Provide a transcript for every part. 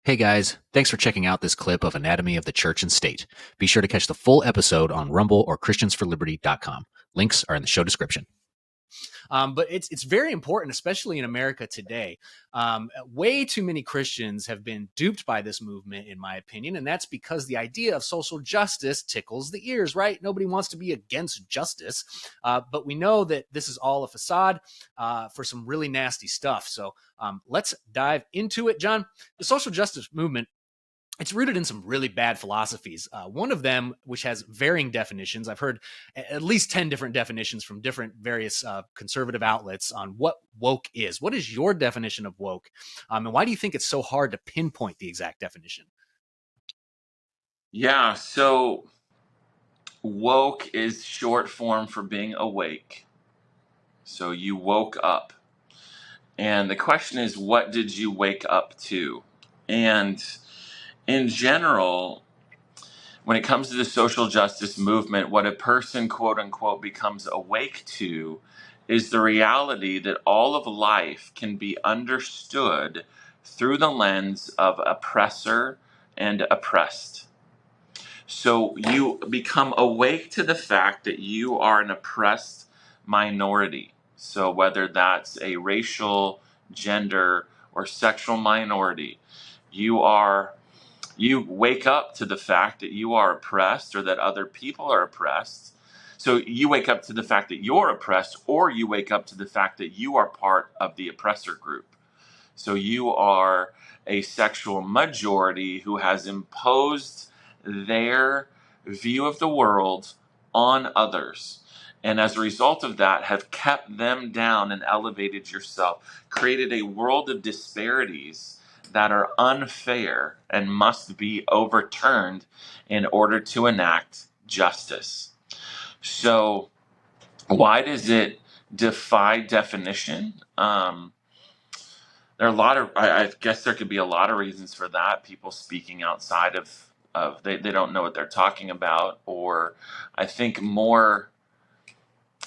Hey guys, thanks for checking out this clip of Anatomy of the Church and State. Be sure to catch the full episode on Rumble or ChristiansForLiberty.com. Links are in the show description. But it's very important, especially in America today. Way too many Christians have been duped by this movement, in my opinion, and that's because the idea of social justice tickles the ears, right? Nobody wants to be against justice, but we know that this is all a facade for some really nasty stuff. So let's dive into it, John. The social justice movement, it's rooted in some really bad philosophies. One of them, which has varying definitions, I've heard at least 10 different definitions from different various conservative outlets on what woke is. What is your definition of woke? And why do you think it's so hard to pinpoint the exact definition? Yeah, so woke is short form for being awake. So you woke up. And the question is, what did you wake up to? And in general, when it comes to the social justice movement, what a person, quote unquote, becomes awake to is the reality that all of life can be understood through the lens of oppressor and oppressed. So you become awake to the fact that you are an oppressed minority. So whether that's a racial, gender, or sexual minority, you wake up to the fact that you are oppressed or that other people are oppressed. So you wake up to the fact that you're oppressed, or you wake up to the fact that you are part of the oppressor group. So you are a sexual majority who has imposed their view of the world on others. And as a result of that, have kept them down and elevated yourself, created a world of disparities that are unfair and must be overturned in order to enact justice. So why does it defy definition? There are a lot of, I guess there could be a lot of reasons for that. People speaking outside of they don't know what they're talking about, or I think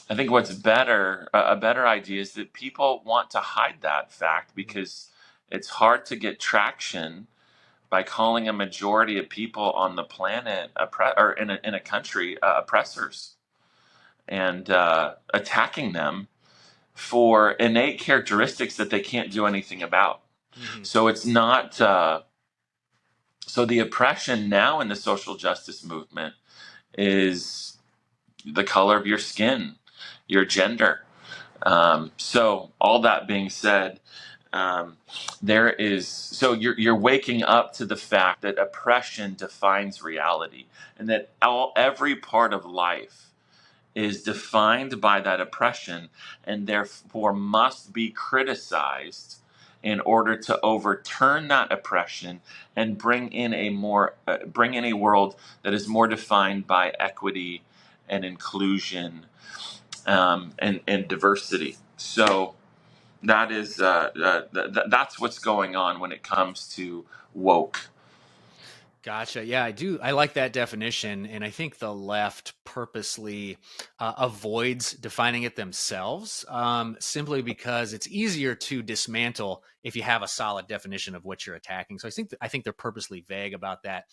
what's better, a better idea is that people want to hide that fact because it's hard to get traction by calling a majority of people on the planet or in a country oppressors and attacking them for innate characteristics that they can't do anything about. Mm-hmm. So it's not. So the oppression now in the social justice movement is the color of your skin, your gender. So all that being said, you're waking up to the fact that oppression defines reality, and that every part of life is defined by that oppression and therefore must be criticized in order to overturn that oppression and bring in a world that is more defined by equity and inclusion and diversity. So that is that's what's going on when it comes to woke. Gotcha. Yeah, I do. I like that definition. And I think the left purposely avoids defining it themselves simply because it's easier to dismantle if you have a solid definition of what you're attacking. So I think they're purposely vague about that.